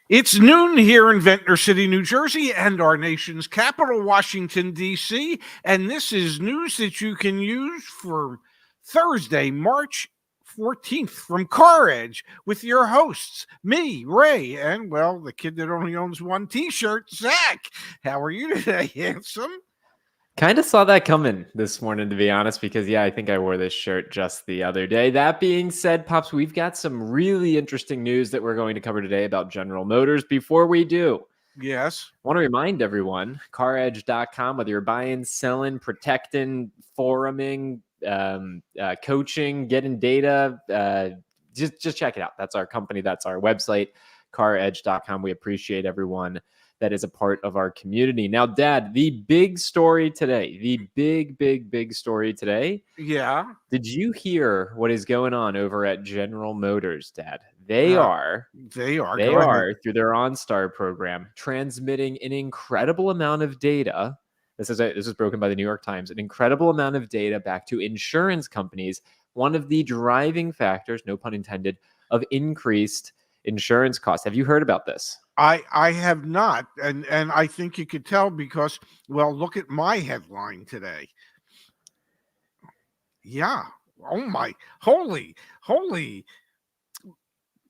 It's noon here in Ventnor City, New Jersey, and our nation's capital, Washington, D.C. And this is news that you can use for Thursday, March 14th from CarEdge with your hosts, me, Ray, and, well, the kid that only owns one t-shirt, Zach. How are you today, handsome? Kind of saw that coming this morning, to be honest, because, I think I wore this shirt just the other day. That being said, Pops, we've got some really interesting news that we're going to cover today about General Motors. Before we do, Yes. I want to remind everyone, CarEdge.com, whether you're buying, selling, protecting, foruming, coaching, getting data, just check it out. That's our company. That's our website, CarEdge.com. We appreciate everyone that is a part of our community. Now, Dad, the big story today, the big story today. Yeah. Did you hear what is going on over at General Motors, Dad? They are Go ahead. through their OnStar program transmitting an incredible amount of data. This is broken by the New York Times, an incredible amount of data back to insurance companies. One of the driving factors, no pun intended, of increased insurance costs. Have you heard about this? I have not, and I think you could tell because, well, look at my headline today. Yeah. Oh my, holy.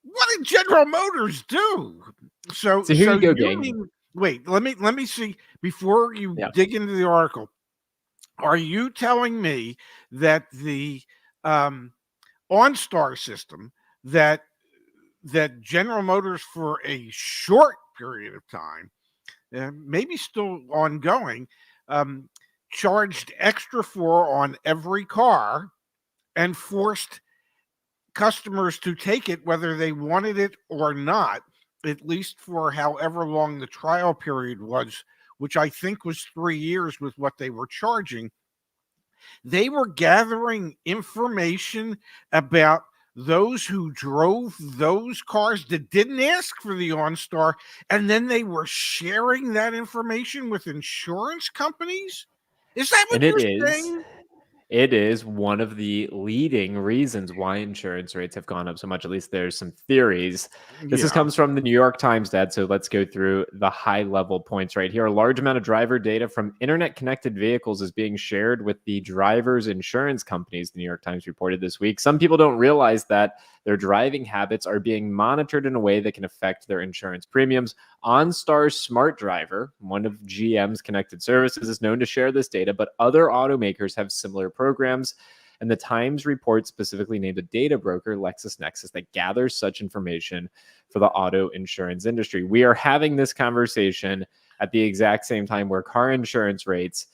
What did General Motors do? So here you go, gang. Wait, let me see before you dig into the article. Are you telling me that the OnStar system that General Motors for a short period of time, maybe still ongoing, charged extra for on every car and forced customers to take it whether they wanted it or not, at least for however long the trial period was, which I think was 3 years with what they were charging. They were gathering information about those who drove those cars that didn't ask for the OnStar, and then they were sharing that information with insurance companies. Is that what And it you're is. saying? It is one of the leading reasons why insurance rates have gone up so much. At least there's some theories. This Yeah. comes from the New York Times, Dad. So let's go through the high level points right here. A large amount of driver data from internet connected vehicles is being shared with the drivers' insurance companies, the New York Times reported this week. Some people don't realize that their driving habits are being monitored in a way that can affect their insurance premiums. OnStar's Smart Driver, one of GM's connected services, is known to share this data, but other automakers have similar programs. And the Times report specifically named a data broker, LexisNexis, that gathers such information for the auto insurance industry. We are having this conversation at the exact same time where car insurance rates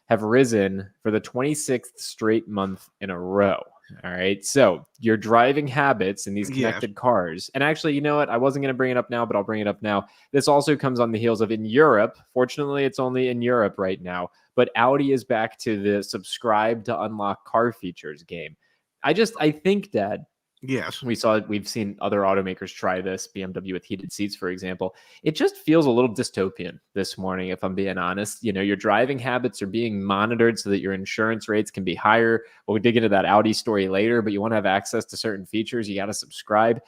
have risen for the 26th straight month in a row. All right. So your driving habits in these connected cars. And actually, you know what? I wasn't going to bring it up now, but I'll bring it up now. This also comes on the heels of in Europe. Fortunately, it's only in Europe right now. But Audi is back to the subscribe to unlock car features game. I think, Dad, Yes. we've seen other automakers try this, BMW with heated seats, for example. It just feels a little dystopian this morning, if I'm being honest. You know, your driving habits are being monitored so that your insurance rates can be higher. We'll dig into that Audi story later, but you want to have access to certain features, you got to subscribe.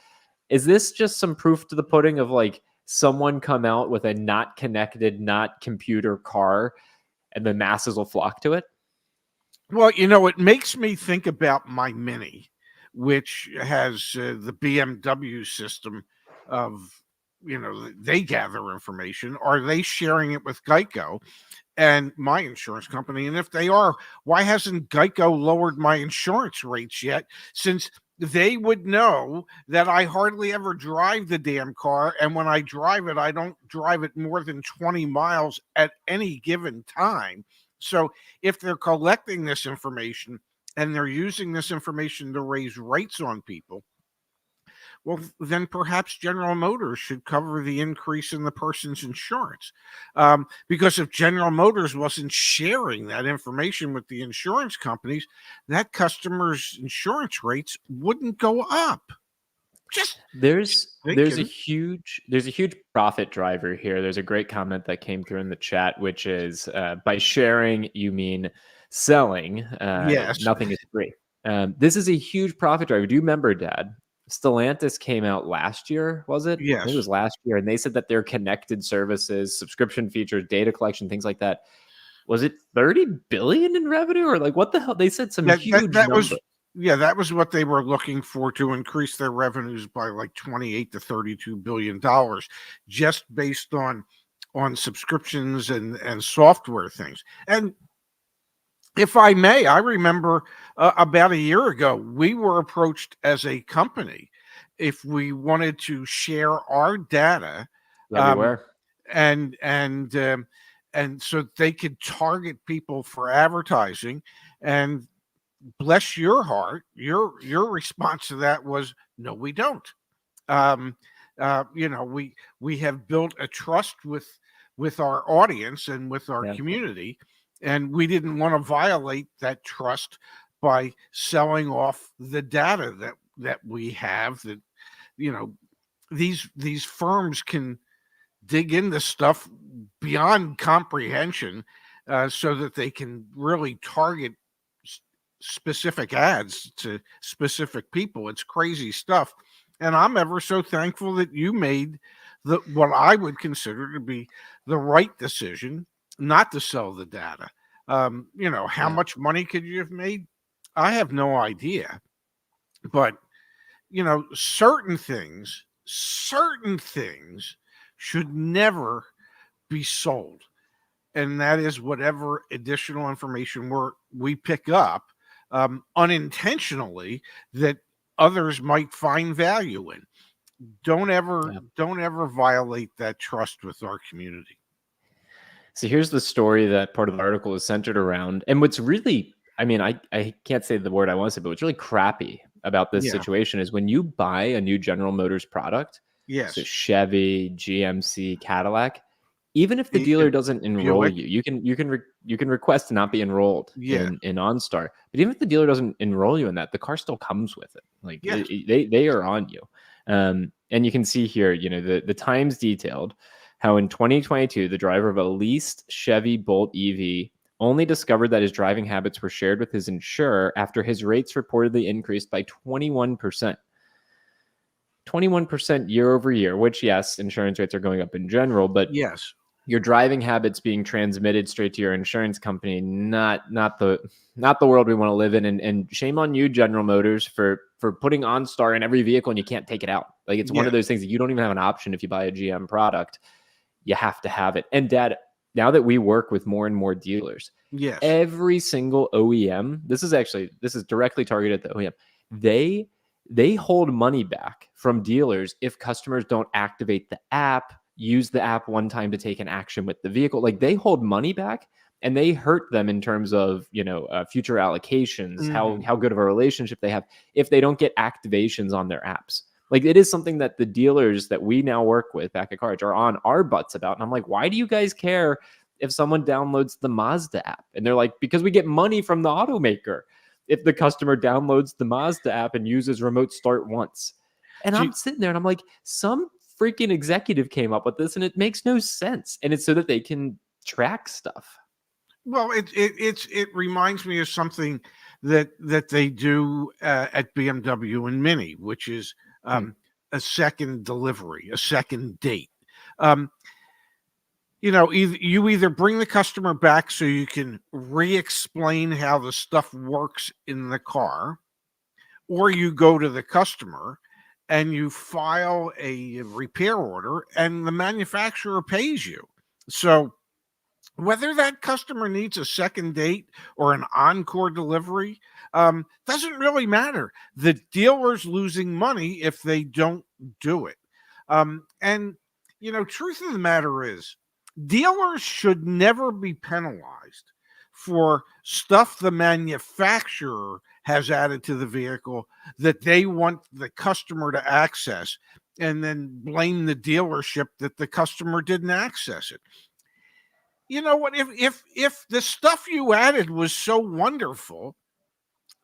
Is this just some proof to the pudding of like someone come out with a not connected, not computer car and the masses will flock to it? Well, you know, it makes me think about my Mini, which has the BMW system of, they gather information. Are they sharing it with Geico and my insurance company? And if they are, why hasn't Geico lowered my insurance rates yet? Since they would know that I hardly ever drive the damn car. And when I drive it, I don't drive it more than 20 miles at any given time. So if they're collecting this information and they're using this information to raise rates on people, well, then perhaps General Motors should cover the increase in the person's insurance. Because if General Motors wasn't sharing that information with the insurance companies, that customer's insurance rates wouldn't go up. There's a huge profit driver here. There's a great comment that came through in the chat, which is by sharing you mean selling. Yes. Nothing is free. This is a huge profit driver. Do you remember, Dad? Stellantis came out last year, was it? I think it Yes. was last year, and they said that their connected services, subscription features, data collection, things like that, was it 30 billion in revenue, or like what the hell? They said some huge That number. was, yeah, that was what they were looking for, to increase their revenues by like 28 to 32 billion dollars, just based on subscriptions and software things. And if I may, I remember about a year ago, we were approached as a company if we wanted to share our data, Yeah, we um, were. and and um, and so they could target people for advertising. And bless your heart, your response to that was, no, we don't. um, we have built a trust with our audience and with our Yeah. community, and we didn't want to violate that trust by selling off the data that we have. That, you know, these firms can dig into stuff beyond comprehension, so that they can really target specific ads to specific people. It's crazy stuff. And I'm ever so thankful that you made the what I would consider to be the right decision not to sell the data. How Yeah. much money could you have made? I have no idea. But certain things should never be sold, and that is whatever additional information we pick up, unintentionally, that others might find value in. Yeah. Don't ever violate that trust with our community. So here's the story that part of the article is centered around. And what's really, I mean, I can't say the word I want to say, but what's really crappy about this Yeah. situation is when you buy a new General Motors product, so Yes. Chevy, GMC, Cadillac, even if the E- dealer e- doesn't enroll Buick. you, you can request to not be enrolled Yeah. in OnStar. But even if the dealer doesn't enroll you in that, the car still comes with it. Like Yes. they are on you. And you can see here, the Times detailed how in 2022, the driver of a leased Chevy Bolt EV only discovered that his driving habits were shared with his insurer after his rates reportedly increased by 21%. 21% year over year, which, yes, insurance rates are going up in general, but Yes. your driving habits being transmitted straight to your insurance company, not the world we want to live in. And shame on you, General Motors, for putting OnStar in every vehicle and you can't take it out. Like, it's one Yeah. of those things that you don't even have an option. If you buy a GM product, you have to have it. And Dad, now that we work with more and more dealers, Yes. every single OEM, this is directly targeted at the OEM. They hold money back from dealers if customers don't activate the app, use the app one time to take an action with the vehicle. Like, they hold money back, and they hurt them in terms of future allocations, Mhm. how good of a relationship they have if they don't get activations on their apps. Like, it is something that the dealers that we now work with back at CarEdge are on our butts about. And I'm like, why do you guys care if someone downloads the Mazda app? And they're like, because we get money from the automaker if the customer downloads the Mazda app and uses remote start once. And I'm See, sitting there and I'm like, some freaking executive came up with this and it makes no sense. And it's so that they can track stuff. well, it reminds me of something that they do at BMW and Mini, which is, Hmm. a second delivery, a second date. Um, you either bring the customer back so you can re-explain how the stuff works in the car, or you go to the customer and you file a repair order and the manufacturer pays you. So whether that customer needs a second date or an encore delivery, doesn't really matter. The dealer's losing money if they don't do it. And truth of the matter is, dealers should never be penalized for stuff the manufacturer has added to the vehicle that they want the customer to access, and then blame the dealership that the customer didn't access it. You know what? If the stuff you added was so wonderful,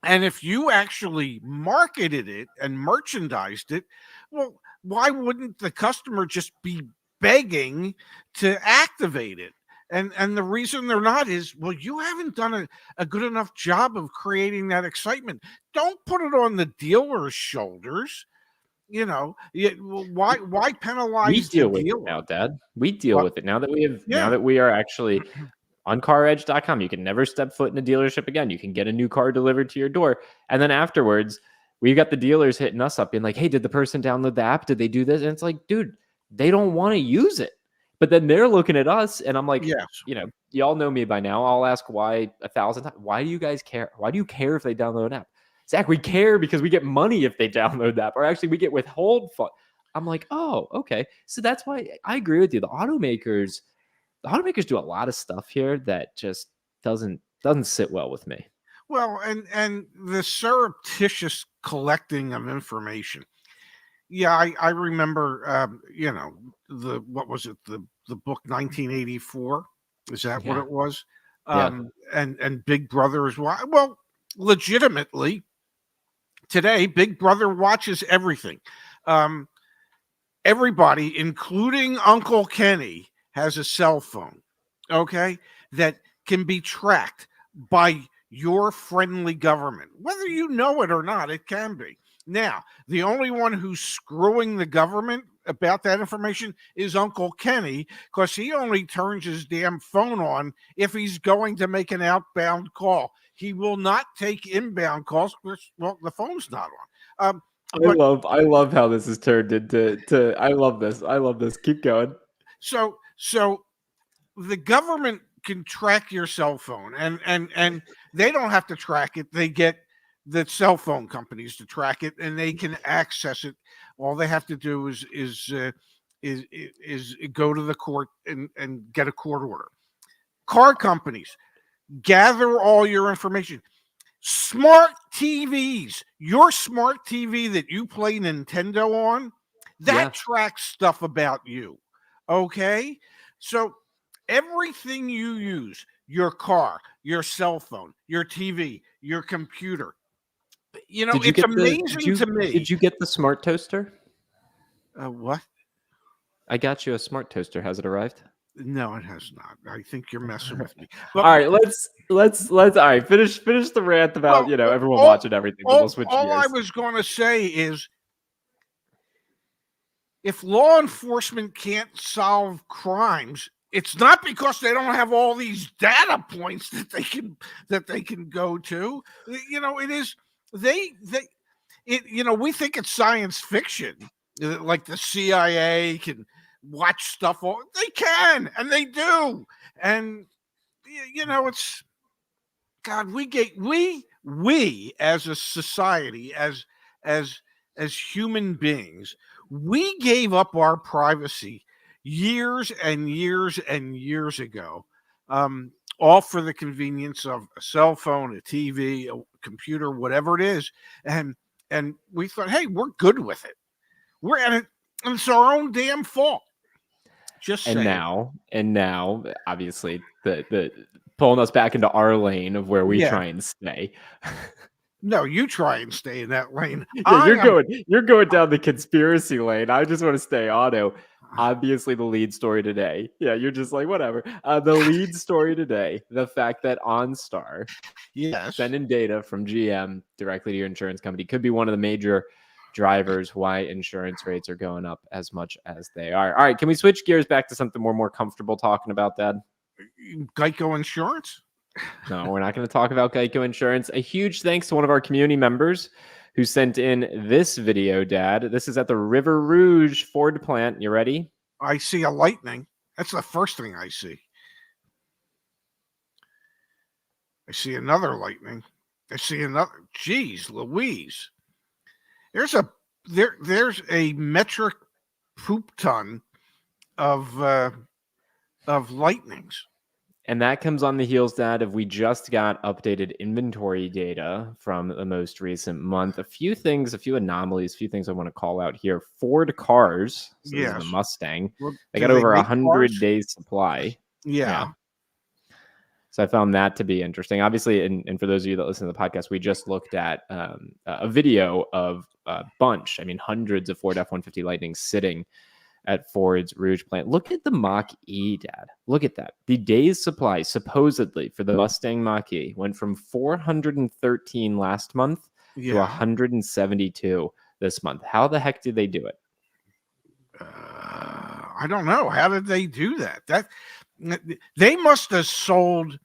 and if you actually marketed it and merchandised it, well, why wouldn't the customer just be begging to activate it? And the reason they're not is, well, you haven't done a good enough job of creating that excitement. Don't put it on the dealer's shoulders. Why We penalize the deal with it now, dealer? Dad. We deal What? with it now that we have now Yeah, that we are actually on CarEdge.com. You can never step foot in a dealership again. You can get a new car delivered to your door. And then afterwards, we got the dealers hitting us up being like, hey, did the person download the app? Did they do this? And it's like, dude, they don't want to use it. But then they're looking at us and I'm like, yes. y'all know me by now. I'll ask why 1,000 times. Why do you guys care? Why do you care if they download an app? Zach, we care because we get money if they download that, or actually we get withhold fund. I'm like, oh, okay. So that's why I agree with you. The automakers do a lot of stuff here that just doesn't sit well with me. Well, and the surreptitious collecting of information. Yeah, I remember. What was it? The book 1984. Is that what Yeah. it was? Yeah. And Big Brother is why. Well, legitimately, today Big Brother watches everything. Um, Everybody, including Uncle Kenny, has a cell phone, okay, that can be tracked by your friendly government. Whether you know it or not, it can be. Now, the only one who's screwing the government about that information is Uncle Kenny, because he only turns his damn phone on if he's going to make an outbound call. He will not take inbound calls because, well, the phone's not on. But I love how this is turned into I love this. I love this. Keep going. so the government can track your cell phone, and they don't have to track it. They get the cell phone companies to track it, and they can access it. All they have to do is go to the court and get a court order. Car companies gather all your information. Smart TVs, your smart TV that you play Nintendo on, Yeah. that tracks stuff about you. Okay? So everything you use, your car, your cell phone, your TV, your computer, Did you it's get the amazing to did me. you get the smart toaster? What? I got you a smart toaster. Has it arrived? No, it has not. I think you're messing with me. All But right, let's all right, finish the rant about, well, everyone all, watching everything, then we'll all, switch all I gears. was going to say is if law enforcement can't solve crimes, it's not because they don't have all these data points that they can go to. It is they we think it's science fiction, like the CIA can watch stuff. They can, and they do, and it's God. We as a society, as as human beings, we gave up our privacy years and years and years ago, all for the convenience of a cell phone, a TV, a computer, whatever it is, and we thought, hey, we're good with it. We're at it, and it's our own damn fault. Just And saying. now, obviously, the pulling us back into our lane of where we Yeah. try and stay. No, you try and stay in that lane. Yeah, you're going down the conspiracy lane. I just want to stay auto. Obviously, the lead story today. Yeah, you're just like, whatever. The lead story today, the fact that OnStar Yes. sending data from GM directly to your insurance company could be one of the major drivers why insurance rates are going up as much as they are. All right, can we switch gears back to something we're more comfortable talking about, Dad? Geico Insurance? No, we're not going to talk about Geico Insurance. A huge thanks to one of our community members who sent in this video, Dad. This is at the River Rouge Ford plant. You ready? I see a lightning. That's the first thing I see. I see another lightning. I see another. Geez, Louise. There's a metric poop ton of lightnings. And that comes on the heels, Dad, of we just got updated inventory data from the most recent month. A few anomalies, a few things I want to call out here. Ford cars, so this is the Yes. Mustang. Well, They do got over make 100 cars? days supply. Yeah. So I found that to be interesting. Obviously, and for those of you that listen to the podcast, we just looked at a video of a bunch, hundreds of Ford F-150 Lightnings sitting at Ford's Rouge plant. Look at the Mach-E, Dad. Look at that. The days supply, supposedly, for the Mustang Mach-E went from 413 last month to 172 this month. How the heck did they do it? I don't know. How did they do that? They must have sold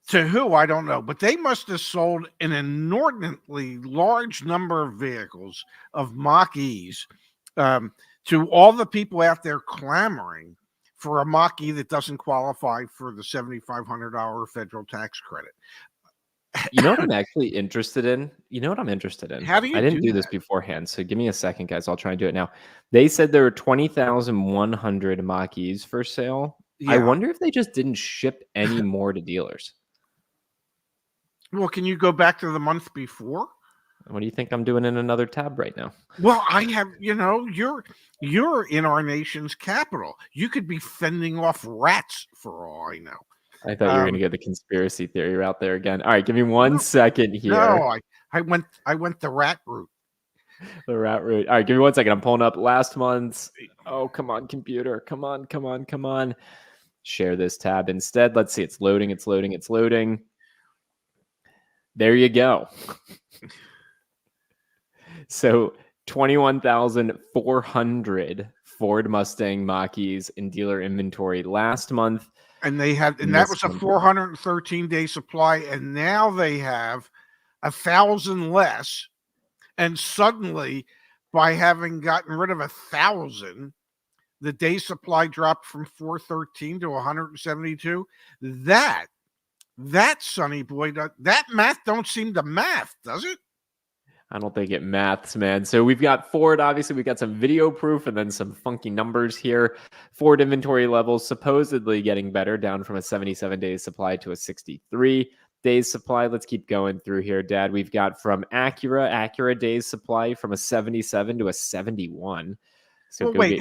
to who, I don't know, but they must have sold an inordinately large number of vehicles of Mach-E's to all the people out there clamoring for a Mach-E that doesn't qualify for the $7,500 federal tax credit. You know what I'm actually interested in? How do you I didn't do do this that? beforehand, so give me a second, guys. I'll try and do it now. They said there were 20,100 Mach-E's for sale. I Yeah. wonder if they just didn't ship any more to dealers. Well, can you go back to the month before? What do you think I'm doing in another tab right now? Well, I have, you're in our nation's capital. You could be fending off rats for all I know. I thought you were going to get the conspiracy theory route there again. All right, give me 1 second here. No, I went the rat route. The rat route. All right, give me 1 second. I'm pulling up last month's. Oh, come on, computer. Come on. Share this tab instead. Let's see. It's loading. There you go. So 21,400 Ford Mustang Mach-E's in dealer inventory last month. And that was a 413-day supply, and now they have 1,000 less. And suddenly, by having gotten rid of 1,000, the day supply dropped from 413 to 172. That Sonny boy, that math don't seem to math, does it? I don't think it maths, man. So we've got Ford, obviously we've got some video proof and then some funky numbers here. Ford inventory levels supposedly getting better, down from a 77 days supply to a 63 days supply. Let's keep going through here, Dad. We've got from Acura days supply from a 77 to a 71. So wait.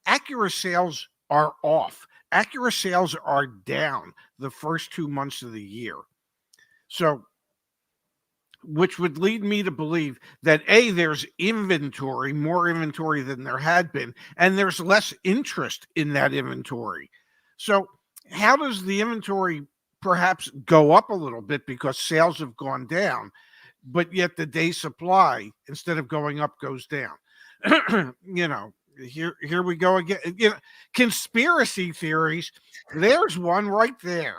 Acura sales are off. Acura sales are down the first 2 months of the year. So, which would lead me to believe that there's more inventory than there had been, and there's less interest in that inventory. So how does the inventory perhaps go up a little bit because sales have gone down, but yet the day supply, instead of going up, goes down? Here we go again. Conspiracy theories. There's one right there.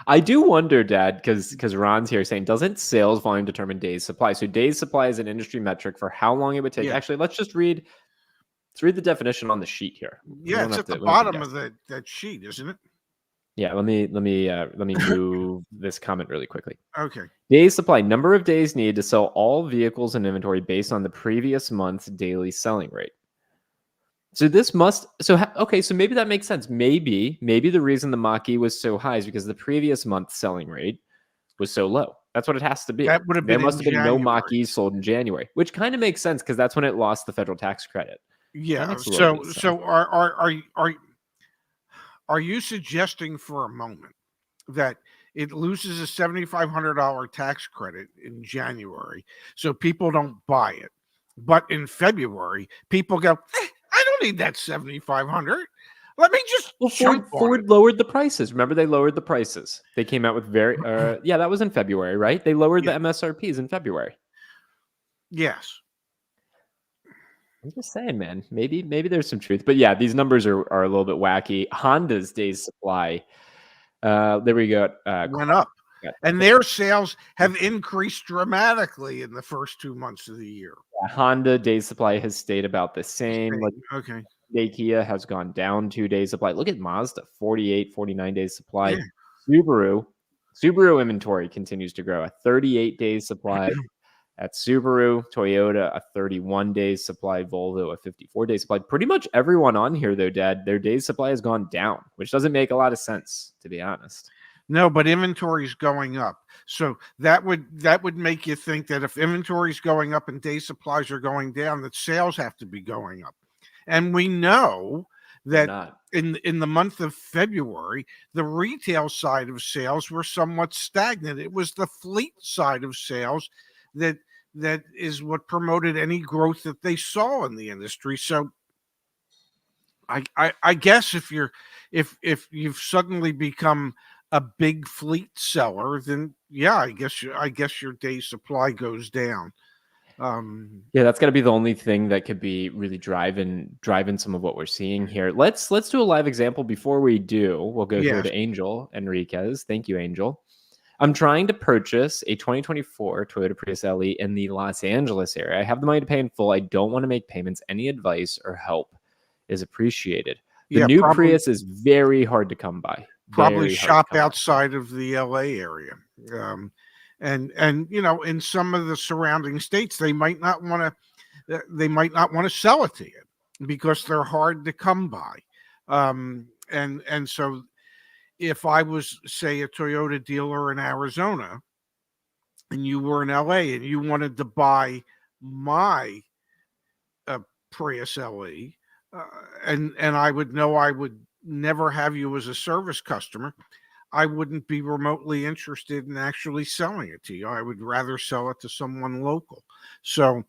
I do wonder, Dad, because Ron's here saying, doesn't sales volume determine days supply? So days supply is an industry metric for how long it would take. Yeah. Actually, let's read the definition on the sheet here. Yeah, it's at the bottom of that sheet, isn't it? Yeah, let me move this comment really quickly. Okay. Days supply, number of days needed to sell all vehicles in inventory based on the previous month's daily selling rate. So so maybe that makes sense. Maybe the reason the Mach-E was so high is because the previous month's selling rate was so low. That's what it has to be. That would have been. There must have been no Mach-E's sold in January, which kind of makes sense because that's when it lost the federal tax credit. Yeah. So are you suggesting for a moment that it loses a $7,500 tax credit in January, so people don't buy it, but in February people go, I don't need that $7,500. Let me just. Ford lowered the prices. Remember, they lowered the prices. They came out with that was in February, right? They lowered the MSRPs in February. Yes. I'm just saying, man. Maybe there's some truth, but yeah, these numbers are a little bit wacky. Honda's days supply, there we go. Went up, and their sales have increased dramatically in the first 2 months of the year. Honda days supply has stayed about the same. Okay. Kia has gone down 2 days supply. Look at Mazda, 48, 49 days supply. Yeah. Subaru inventory continues to grow, a 38 days supply at Subaru. Toyota, a 31 days supply. Volvo, a 54 days supply. Pretty much everyone on here, though, Dad, their days supply has gone down, which doesn't make a lot of sense, to be honest. No, but inventory is going up. So that would make you think that if inventory is going up and day supplies are going down, that sales have to be going up. And we know that in the month of February, the retail side of sales were somewhat stagnant. It was the fleet side of sales that is what promoted any growth that they saw in the industry. So I guess if you've suddenly become a big fleet seller, then yeah, I guess your day supply goes down. Yeah, that's got to be the only thing that could be really driving some of what we're seeing here. Let's do a live example. Before we do, we'll go here Yes, to Angel Enriquez. Thank you, Angel. I'm trying to purchase a 2024 Toyota Prius LE in the Los Angeles area. I have the money to pay in full. I don't want to make payments. Any advice or help is appreciated. The yeah, new Prius is very hard to come by. probably Very hard to shop come by. outside of the LA area. And in some of the surrounding states, they might not want to sell it to you because they're hard to come by. And so if I was, say, a Toyota dealer in Arizona and you were in LA and you wanted to buy my Prius LE, and I would know I would never have you as a service customer, I wouldn't be remotely interested in actually selling it to you. I would rather sell it to someone local. So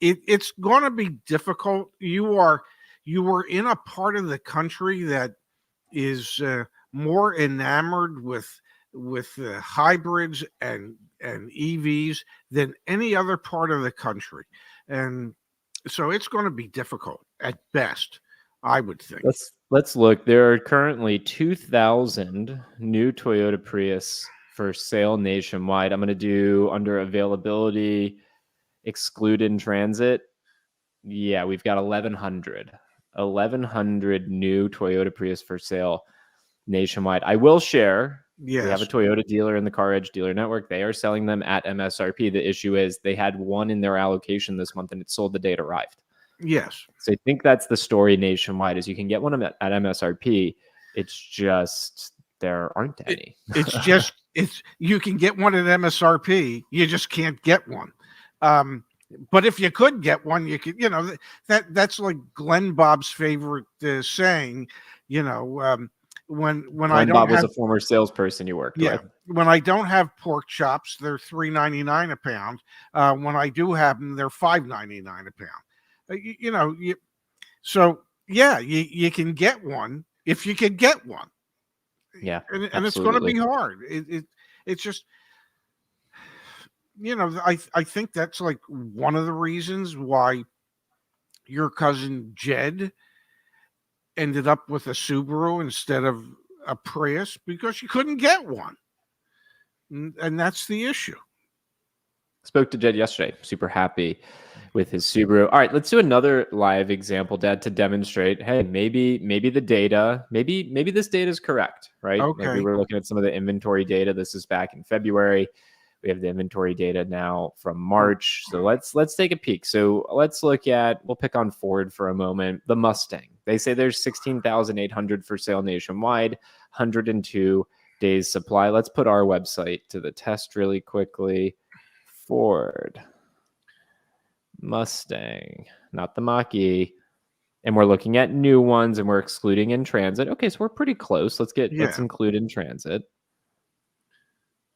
it's going to be difficult. You are in a part of the country that is more enamored with hybrids and EVs than any other part of the country, and so it's going to be difficult at best, I would think. Let's look. There are currently 2,000 new Toyota Prius for sale nationwide. I'm going to do under availability, exclude in transit. Yeah, we've got 1,100 new Toyota Prius for sale nationwide. I will share. Yes. We have a Toyota dealer in the CarEdge dealer network. They are selling them at MSRP. The issue is they had one in their allocation this month and it sold the day it arrived. Yes. So I think that's the story nationwide is you can get one at MSRP. It's just there aren't any. You can get one at MSRP. You just can't get one. But if you could get one, you could, that's like Glenn Bob's favorite saying, when I don't Bob was have, a former salesperson you worked with. When I don't have pork chops, they're $3.99 a pound. When I do have them, they're $5.99 a pound. So yeah, you can get one if you can get one. Yeah, and it's going to be hard. It's just, I think that's like one of the reasons why your cousin Jed ended up with a Subaru instead of a Prius, because you couldn't get one. And that's the issue. Spoke to Jed yesterday. Super happy with his Subaru. All right, let's do another live example, Dad, to demonstrate, hey, maybe the data, maybe this data is correct, right? Okay. Like we were looking at some of the inventory data. This is back in February. We have the inventory data now from March. So let's take a peek. So let's look at, we'll pick on Ford for a moment, the Mustang. They say there's 16,800 for sale nationwide, 102 days supply. Let's put our website to the test really quickly. Ford Mustang, not the Mach-E. And we're looking at new ones and we're excluding in transit. Okay, so we're pretty close. Let's include in transit.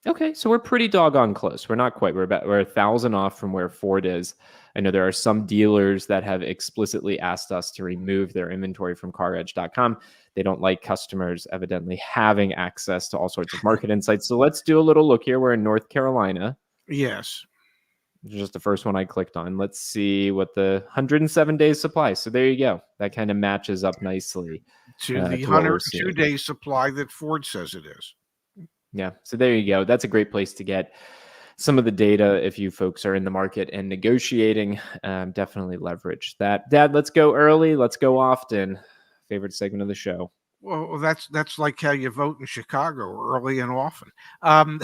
Okay, so we're pretty doggone close. We're not quite. We're 1,000 off from where Ford is. I know there are some dealers that have explicitly asked us to remove their inventory from CarEdge.com. They don't like customers evidently having access to all sorts of market insights. So let's do a little look here. We're in North Carolina. Yes. Just the first one I clicked on. Let's see what the 107 days supply. So there you go. That kind of matches up nicely to the 102 days supply that Ford says it is. Yeah. So there you go. That's a great place to get some of the data if you folks are in the market and negotiating. Definitely leverage that. Dad, let's go early. Let's go often. Favorite segment of the show. Well, that's like how you vote in Chicago, early and often. I'm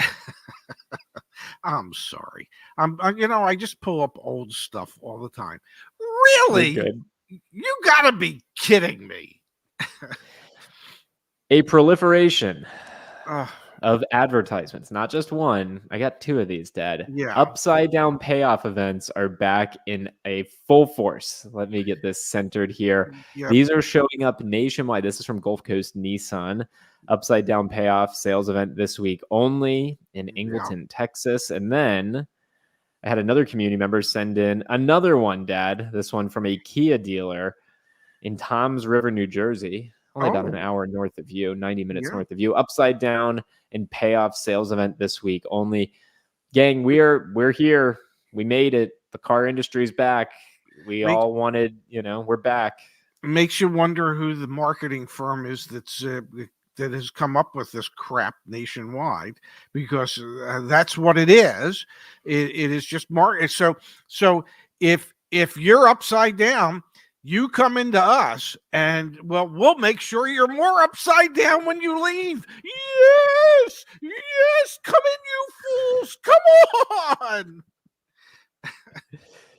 sorry. I just pull up old stuff all the time. Really? You gotta be kidding me. A proliferation of advertisements, not just one. I got two of these, Dad. Yeah. Upside down payoff events are back in a full force. Let me get this centered here. Yep. These are showing up nationwide. This is from Gulf Coast Nissan. Upside down payoff sales event this week only in Ingleton, Texas. And then I had another community member send in another one, Dad. This one from a Kia dealer in Toms River, New Jersey. only about an hour north of you, 90 minutes Yeah. north of you. Upside Down and Payoff sales event this week. Only, gang, we're here. We made it. The car industry's back. We all wanted, we're back. Makes you wonder who the marketing firm is that has come up with this crap nationwide, because that's what it is. It is just market. So if you're upside down, you come into us, and we'll make sure you're more upside down when you leave. Yes, come in, you fools, come on.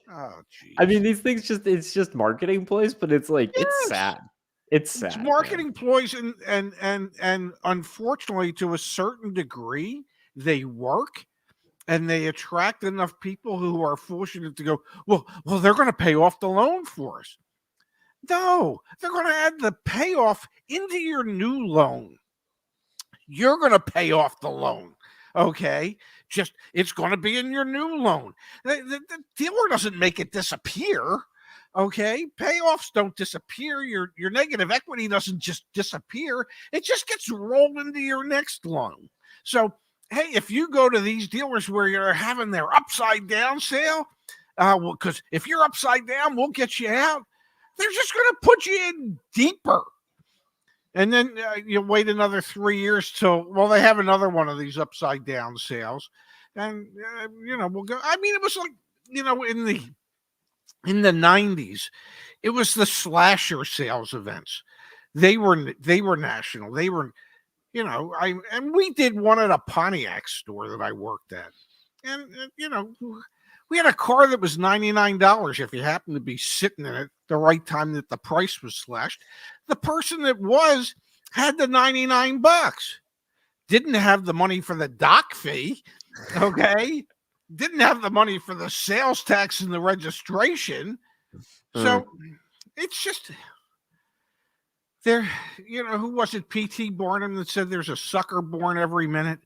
Oh, geez. I mean, these things it's just marketing plays, but it's like, it's sad. It's sad. It's marketing ploys, and unfortunately, to a certain degree, they work, and they attract enough people who are foolish enough to go, well, they're going to pay off the loan for us. No, they're going to add the payoff into your new loan. You're going to pay off the loan. Okay, just it's going to be in your new loan. The dealer doesn't make it disappear. Okay, payoffs don't disappear. Your negative equity doesn't just disappear. It just gets rolled into your next loan. So, hey, if you go to these dealers where you're having their upside down sale, because if you're upside down, we'll get you out. They're just going to put you in deeper. And then you wait another 3 years till, they have another one of these upside down sales. And, we'll go. I mean, it was like, in the 90s, it was the slasher sales events. They were national. They were, and we did one at a Pontiac store that I worked at. And, we had a car that was $99 if you happened to be sitting in it the right time that the price was slashed. The person that had the $99, didn't have the money for the dock fee, okay? Didn't have the money for the sales tax and the registration. So it's just there, who was it? P.T. Barnum that said there's a sucker born every minute.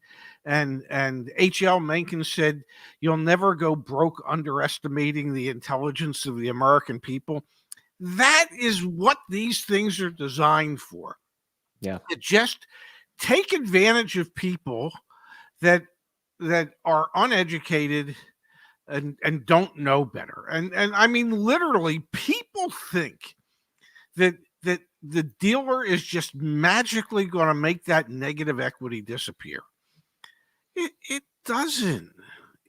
And H.L. Mencken said, you'll never go broke underestimating the intelligence of the American people. That is what these things are designed for. Yeah. To just take advantage of people that are uneducated and don't know better. And I mean, literally, people think that the dealer is just magically going to make that negative equity disappear. It doesn't.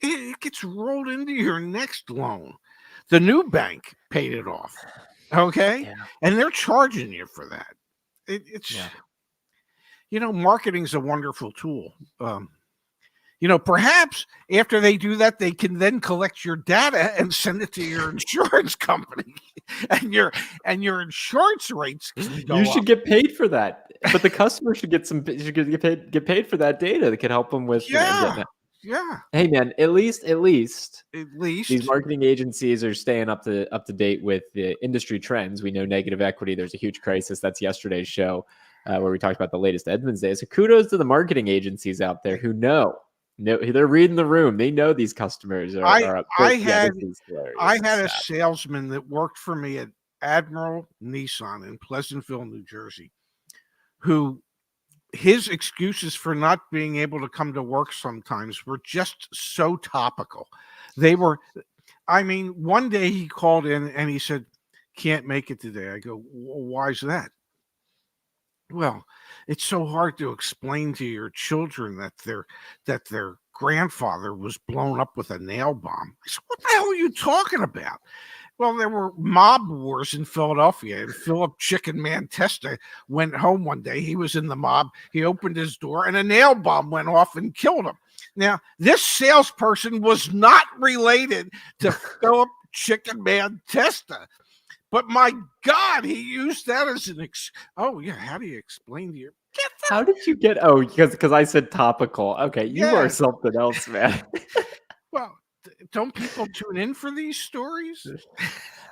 It gets rolled into your next loan. The new bank paid it off. Okay. Yeah. And they're charging you for that. It's marketing's a wonderful tool. Perhaps after they do that, they can then collect your data and send it to your insurance company, and your insurance rates can go You should up. get paid for that, but the customer should get get paid for that data that can help them with. Yeah. Hey man, at least these marketing agencies are staying up to date with the industry trends. We know negative equity. There's a huge crisis. That's yesterday's show where we talked about the latest Edmunds Day. So kudos to the marketing agencies out there who know. No, they're reading the room. They know these customers are up. I had a salesman that worked for me at Admiral Nissan in Pleasantville, New Jersey, who his excuses for not being able to come to work sometimes were just so topical. They were, one day he called in and he said, can't make it today. I go, why is that? Well, it's so hard to explain to your children that their grandfather was blown up with a nail bomb. I said, what the hell are you talking about? Well, there were mob wars in Philadelphia, and Philip Chicken Man Testa went home one day. He was in the mob. He opened his door, and a nail bomb went off and killed him. Now, this salesperson was not related to Philip Chicken Man Testa. But my God, he used that as an how do you explain to your How did you get because I said topical. Okay, you are something else, man. Well, don't people tune in for these stories?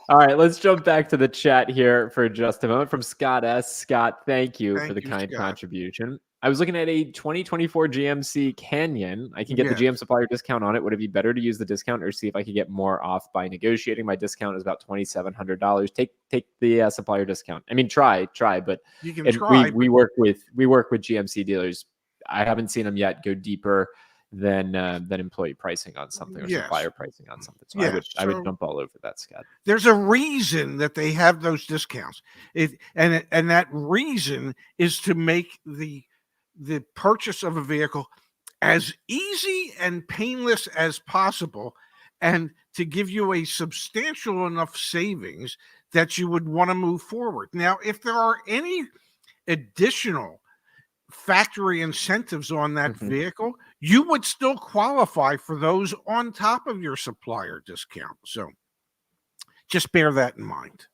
All right, let's jump back to the chat here for just a moment from Scott S. Scott, thank you for the kind Scott. contribution. I was looking at a 2024 GMC Canyon. I can get the Yes. GM supplier discount on it. Would it be better to use the discount or see if I could get more off by negotiating? My discount is about $2,700. Take the supplier discount. I mean, try, but You can try. we work with GMC dealers. I haven't seen them yet go deeper than employee pricing on something or Yes. supplier pricing on something. So Yes. I would jump all over that, Scott. There's a reason that they have those discounts. And that reason is to make the purchase of a vehicle as easy and painless as possible, and to give you a substantial enough savings that you would want to move forward. Now, if there are any additional factory incentives on that vehicle, you would still qualify for those on top of your supplier discount. So just bear that in mind.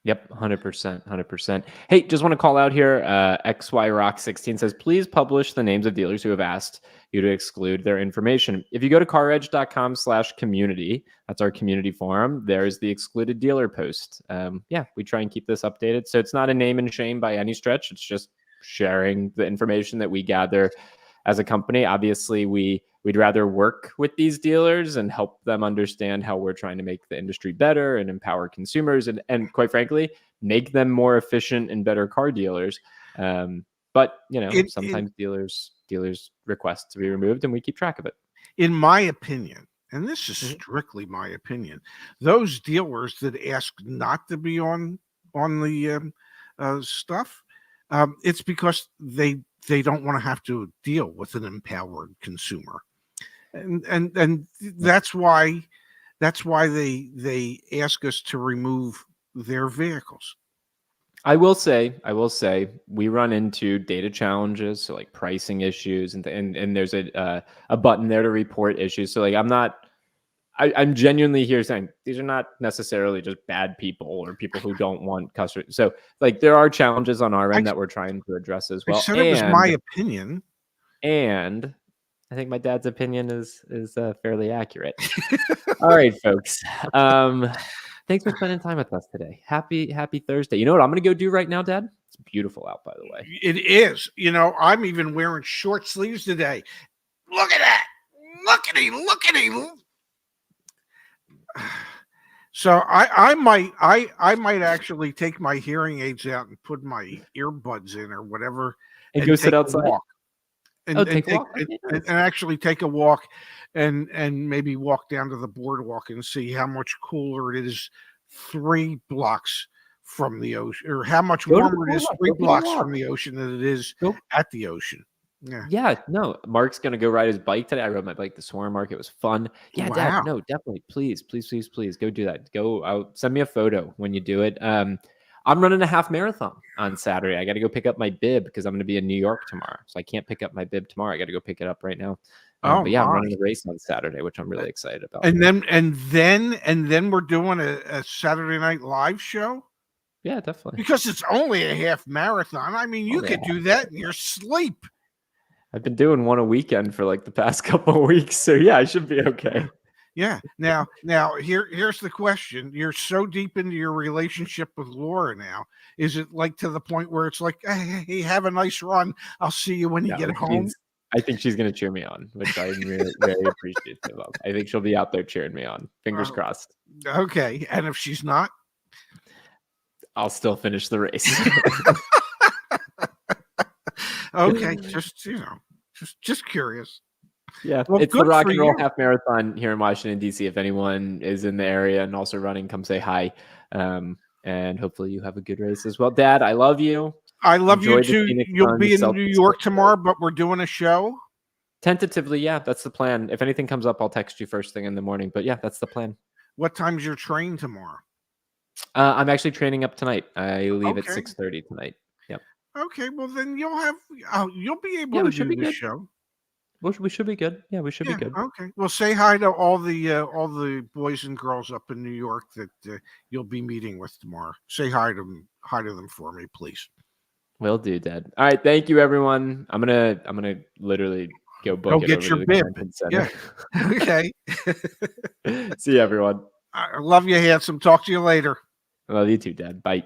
Yep, 100%. Hey, just want to call out here, XYRock16 says, please publish the names of dealers who have asked you to exclude their information. If you go to caredge.com/community, that's our community forum, there's the excluded dealer post. Yeah, we try and keep this updated. So it's not a name and shame by any stretch. It's just sharing the information that we gather as a company. Obviously, we'd rather work with these dealers and help them understand how we're trying to make the industry better and empower consumers and quite frankly, make them more efficient and better car dealers. But sometimes dealers request to be removed and we keep track of it. In my opinion, and this is strictly my opinion, those dealers that ask not to be on the stuff, it's because they don't want to have to deal with an empowered consumer, and that's why they ask us to remove their vehicles. I will say we run into data challenges, so like pricing issues, and there's a button there to report issues. So like I'm genuinely here saying these are not necessarily just bad people or people who don't want customers. So like there are challenges on our end that we're trying to address as well. I said it was my opinion, and I think my dad's opinion is fairly accurate. All right, folks. Thanks for spending time with us today. Happy Thursday. You know what I'm going to go do right now, Dad? It's beautiful out, by the way. It is. I'm even wearing short sleeves today. Look at that. Look at him. So I might actually take my hearing aids out and put my earbuds in or whatever and go sit outside. And actually take a walk and maybe walk down to the boardwalk and see how much cooler it is 3 blocks from the ocean, or how much warmer it is 3 blocks from the ocean than it is at the ocean. Yeah, no, Mark's gonna go ride his bike today. I rode my bike this morning, Mark. It was fun. Yeah, wow. Dad, no, definitely, please go do that. Go out, send me a photo when you do it. I'm running a half marathon on Saturday. I got to go pick up my bib because I'm going to be in New York tomorrow, so I can't pick up my bib tomorrow. I got to go pick it up right now. But yeah, I'm running a race on Saturday, which I'm really excited about. And then we're doing a Saturday Night Live show. Yeah, definitely. Because it's only a half marathon. I mean, you could do that in your sleep. I've been doing one a weekend for like the past couple of weeks, so yeah, I should be okay. Yeah. Now here's the question. You're so deep into your relationship with Laura now. Is it like to the point where it's like, hey, have a nice run. I'll see you when you get home. I think she's going to cheer me on, which I'm really very appreciative of. I think she'll be out there cheering me on. Fingers crossed. Okay. And if she's not? I'll still finish the race. Okay. Just curious. Yeah, well, it's the Rock and Roll Half Marathon here in Washington, D.C. If anyone is in the area and also running, come say hi. And hopefully you have a good race as well. Dad, I love you. I love you too. You'll be in New York tomorrow, but we're doing a show? Tentatively, yeah, that's the plan. If anything comes up, I'll text you first thing in the morning. But yeah, that's the plan. What time's your train tomorrow? I'm actually training up tonight. I leave at 6:30 tonight. Yep. Okay, well then you'll be able to do the show. Well, we should be good. Yeah, we should be good. Okay. Well, say hi to all the boys and girls up in New York that you'll be meeting with tomorrow. Say hi to them for me, please. Will do, Dad. All right, thank you, everyone. I'm gonna literally go book get your bib. Yeah. Okay. See you, everyone. I love you, handsome. Talk to you later. I love you too, Dad. Bye.